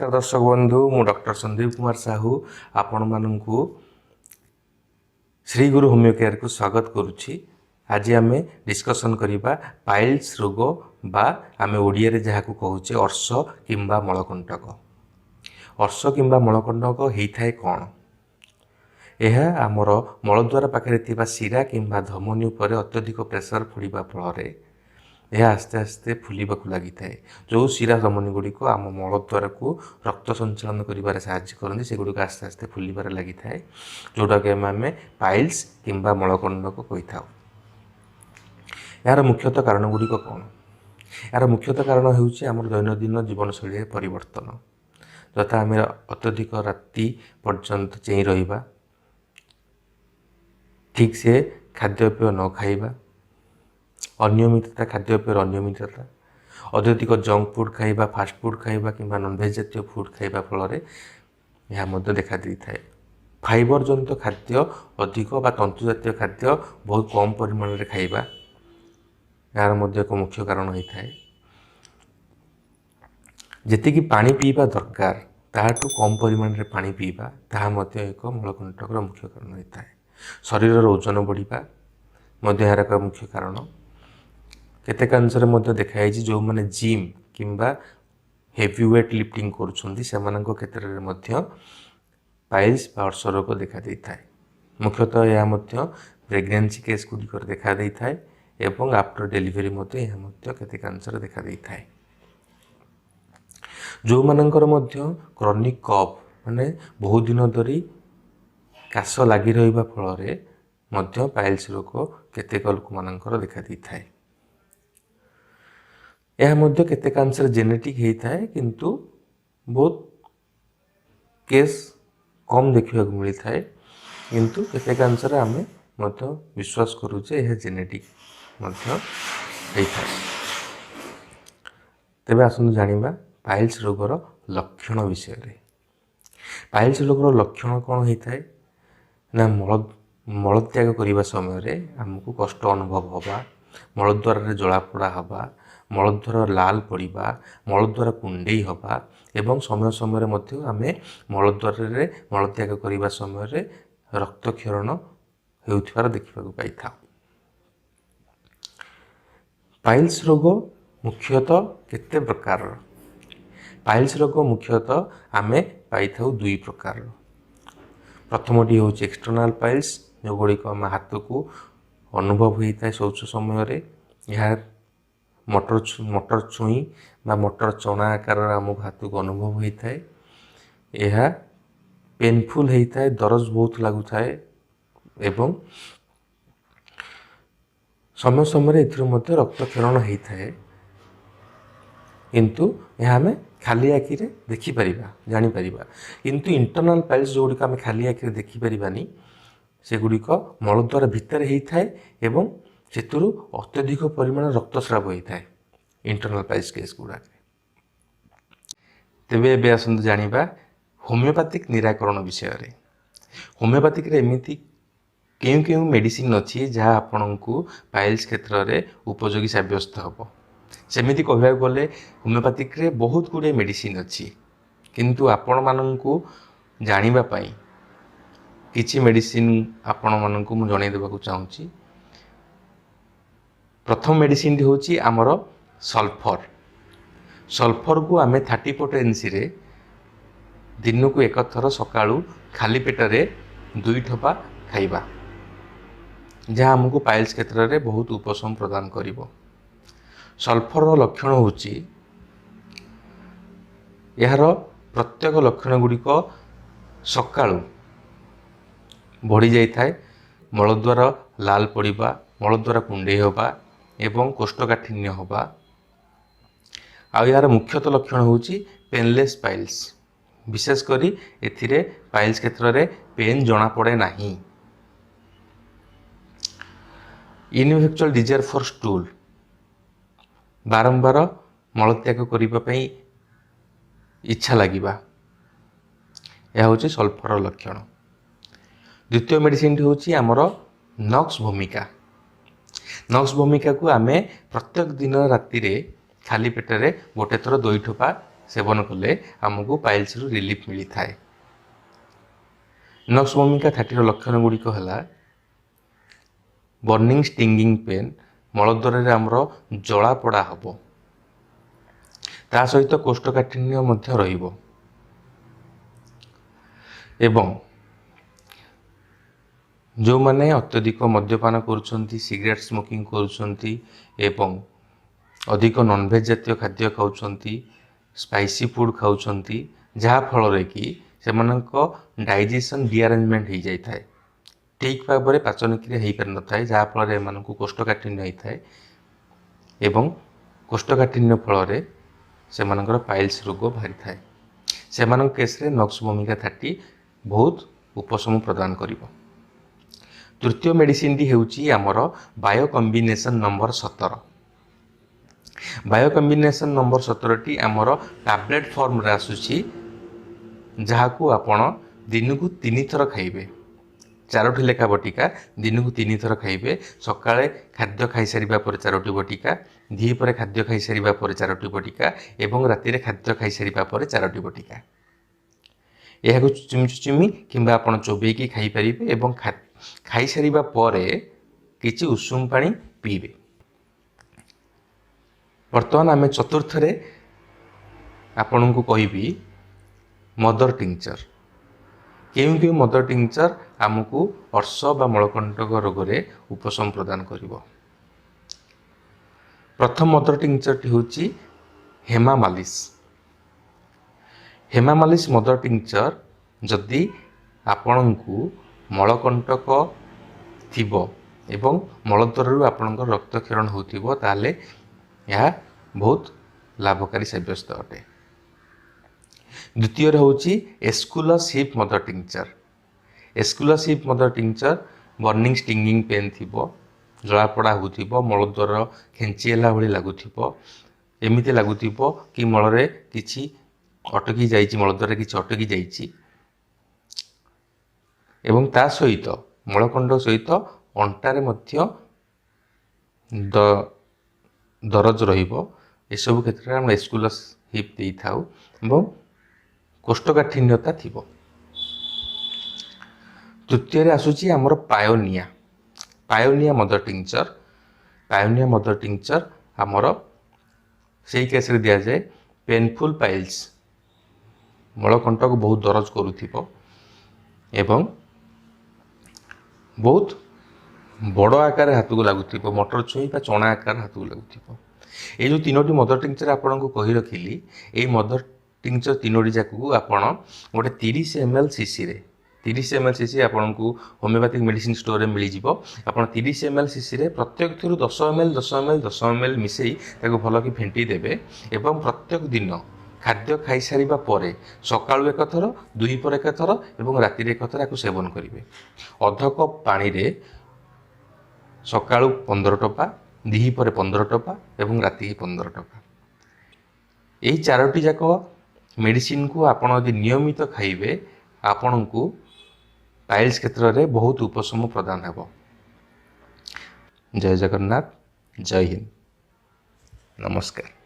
नमस्कार दर्शक बंधु मु डॉक्टर संदीप कुमार साहू आपण मानू श्री गुरु होमियो केयर को स्वागत करुच्ची। आज आम डिस्कसन करवा पाइल्स रोग बा आम ओडिया रे जहाँ को कहूचे अर्श किंबा मलकंटक। अर्श किंबा मलकंटक होता है कौन? यह आमर मलद्वार पाखे शिरा किंबा धमनी उपर अत्यधिक प्रेसर पड़ा फल यह आस्ते आस्ते फुलवा लगी था। जो शिरा धमनी गुड़िक आम मलद्वार को रक्त संचालन कर साहाय्य करते से गुड़िक आस्ते आस्ते फुलबार लगी था, जोटा कि आम पाइल्स किंबा मलकंटक कही था। यार मुख्यतः कारण गुड़िक कौन? यार मुख्यतः कारण होउछि आम दैनंदिन जीवनशैली परिवर्तन, जथा आम अत्यधिक राति पर्यंत चेई रहिबा, ठीक से खाद्यपेय न खाइबा, अनियमितता खाद्यपेय अनियमितता, अत्यधिक जंक फुड खाइबा, फास्ट फुड खाइबा किंबा नॉनवेज जातीय फुड खाइबा फल यह देखा दी थाए। फाइबर जनित खाद्य अधिक बा तंतु जातीय खाद्य बहुत कम परिमाण रे खाइबा यार एक मुख्य कारण होता है। जेतिकी पानी पीवा दरकार ताठू कम परिमाण रे पानी पीवा ताहा एक मलकंटक मुख्य कारण होता है। शरीर ओजन बढ़िबा यार एक मुख्य कारण। केतेकांशरे देखाई जो मैंने जिम किंबा हेवी वेट लिफ्टिंग करुछंती सेमानंको क्षेत्र में पाइल्स बा अर्श रोग देखा दी थाए। मुख्यतः यह प्रेगनेंसी केस गुड़िक देखा दी थाए एवं आफ्टर डेलीवरी केतेकांशरे देखा दी थाए। जो मानकर क्रॉनिक कफ माने बहुत दिन धरी काश लगी रहिबा फल पाइल्स रोग केतेक लोक मानकर देखा दी थाए। यह केतेकांशरे जेनेटिक होता है, किंतु बहुत केस कम देखा मिलता है, किंतु केतेकांशरे आम विश्वास करुचे यह जेनेटिक होता है। तेबे आसନ୍ତୁ जानिबा पाइल्स रोगर लक्षण विषय रे। पाइल्स रोगर लक्षण कौन होता है ना मलत्याग करने समय आमको कष्ट अनुभव होगा, मलद्वार रे जलापोड़ा हवा, मलद्वार लाल पड़ा, मलद्वार कुंडई हवा एवं समय समय आम मलद्वार रे मलत्याग करने समय रक्तक्षरण होउथिबार देखा पाई था। पाइल्स रोग मुख्यतः केते प्रकार? पाइल्स रोग मुख्यतः आम पाई था दुई प्रकार। प्रथमटी हूँ एक्सटर्नाल पाइल्स, जो गुड़िक आम हाथ को अनुभव होता है शौच समय। यह मटर छुई बा मटर चना आकार आमको हाथ को अनुभव होता है। यह पेनफुल होता है, दरज बहुत लगु थाए एवं समय समय रक्तक्षरण होता है, किंतु यह आम खाली आखि देखिपर जापर। किंतु इंटरनल पाइल्स जो गुड़िक आम खाली आखि देखिपारानी से गुड़िक मलद्वार भितर होता है एवं से अत्यधिक परिमाण रक्तस्राव होता है इंटरनल पाइल्स केस गुड़ाक। तेबे एबे आसନ୍ତୁ जानिबा होमियोपैथिक निराकरण विषय रे। होमियोपैथिक रे एमिति केउ केउ मेडिसिन अच्छी जहाँ आपण को पाइल्स क्षेत्र में उपयोगी सब्यस्त हम। सेमिति कहवाक गले होमियोपैथिक रे बहुत गुड़े मेडिसिन अच्छी, किंतु आपण माननकु जानिबा पई किछि मेडिसिन आपण माननकु मु जणाई देबाकू चाहूँगी। प्रथम मेडिसिन होची आमर सल्फर। सल्फर को आम 30 पोटेंसी रे दिन को एक थर सकाळू खाली पेटरे 2 ठोपा खाइबा, जहाँ आमको पाइल्स क्षेत्र में बहुत उपशम प्रदान करिवो। सल्फर लक्षण होची यार प्रत्येक लक्षण गुड़िक सकाळू बढ़ी जाई थाए, मलद्वार लाल पड़िबा, मलद्वार कुंडई होबा एवं कोष्ठकाठिन्य होबा। आ यार मुख्यतः लक्षण होची पेनलेस पाइल्स। विशेषकर एथिरे पाइल्स क्षेत्र में पेन जना पड़े नहीं। इनइफेक्चुअल डिजायर फॉर स्टूल, बारंबार मलत्याग करने इच्छा लगिबा, यह हूँ सल्फर लक्षण। द्वितीय मेडिसिन होची आमर नक्स भूमिका। नक्स भूमिका को आम प्रत्येक दिन राति रे खाली पेटरे गोटे थर 2 ठोपा सेवन कले आमको पाइल्स रु रिलीफ मिली थाए। नक्स भूमिका 30 लक्षण गुड़िक है बर्निंग स्टिंगिंग पेन, मलद्वार रे आमर जला पड़ा हम, ता सहित कोष्ठकाठिन्य मध्य रहिबो एवं जो माने अत्यधिक मद्यपान करुछंती, सिगरेट स्मोकिंग करुछंती एवं अधिक नॉनवेज जातीय खाद्य खाउछंती, स्पाइसी फूड खाउछंती, जहा फल रे कि सेमानक डाइजेशन डिअरेंजमेंट हो जाय थाए, ठीक भाव में पाचन क्रिया हो पार न थाए, जहा फल एमानकु कोष्ठकाठिन्य होता है एवं कोष्ठकाठिन्य फल सेमानकर पाइल्स रोग बाहरी थाए। सेमानक केस रे नक्स भूमिका 30 बहुत उपशम प्रदान करिवो। तृतीय मेडिसिन टी हेउची आमर bio combination number 17। Bio combination number 17 T आमर टैबलेट फॉर्म रे आसुची, जहा को आपण दिन को 3 थर खाइबे। 4टी लेखा बटिका दिन को 3 थर खाइबे। सकाळे खाद्य खाई सारिबा पर 4टी बटिका, धीपरे खाद्य खाई सारिबा पर 4टी बटिका एवं राति रे खाद्य खाई सारिबा पर 4टी बटिका। यह चुचुमी किंबा आपण चोबेकी खाई परिबे एवं खाई सारिबा परे किछि उषुम पानी पीबे। वर्तमान आमे चतुर्थ रे आपण को कहिबी मदर टिंचर। केउ मदर टिंचर आमको अर्श बा मलकंटक रोग रे उपशम प्रदान करिवो। प्रथम मदर टिंचर टी होची हेमामालिस। हेमामालिस मदर टिंचर जदि आपणको मलकंटक थिबो एवं मलद्वार आपणकर रक्तक्षरण होतिबो ताले यह बहुत लाभकारी साब्यस्त अटे। द्वितीय होची Aesculus hip mother tincture. Aesculus hip mother tincture burning stinging pain थिबो, जलापड़ा होतिबो, मलद्वार खेंचीला भली लागुथिबो, एमिति लागुथिबो कि मलरे किछि अटकी जाइछि, मलद्वार किछि अटकी जाइछि एवं ता सहित मलकंड सहित अंटारे मध्य दरज रहिबो। एसबु क्षेत्र में हम एस्कुलस हिप दे थाउ एवं कोष्ठकाठिन्यता थिबो। तृतीय आसुची आमर पायोनिया। पायोनिया मदर टिंचर। पायोनिया मदर टिंचर आमर से केस रे दिया जाए पेनफुल पाइल्स, मलकंटक बहुत दरज करुथिबो एवं बहुत बड़ आकार हाथ को लगुथिबो, मटर छुई बा चना आकार हाथ को लगुथिबो। ये जो 3टी मदर टिंचर आपन को कहि रखिली, ए मदर टिंचर 3टी जाक को आपण गोटे 30 ml सीसी रे 30 ml सीसी आपन को होम्योपैथिक मेडिसिन स्टोर रे मिली जिवो। आपण 30 ml सीसी रे प्रत्येक थरु 10 ml 10 ml 10 ml मिसई ताको भल कि फेंटी देबे एवं प्रत्येक दिन खाद्य खाई सारिबा परे सकाळु एक थर, दुई पर एक थर एवं राति रे एक थर आको सेवन करिवे। अध कप पानी रे सकाळु 15 टपा, दिही पर 15 टपा एवं राति 15 टपा। यही 4टी जाक मेडिसिन को आपण यदि नियमित खाइबे आपण को पाइल्स क्षेत्र में बहुत उपशम प्रदान हेबो। जय जगन्नाथ, जय हिंद, नमस्कार।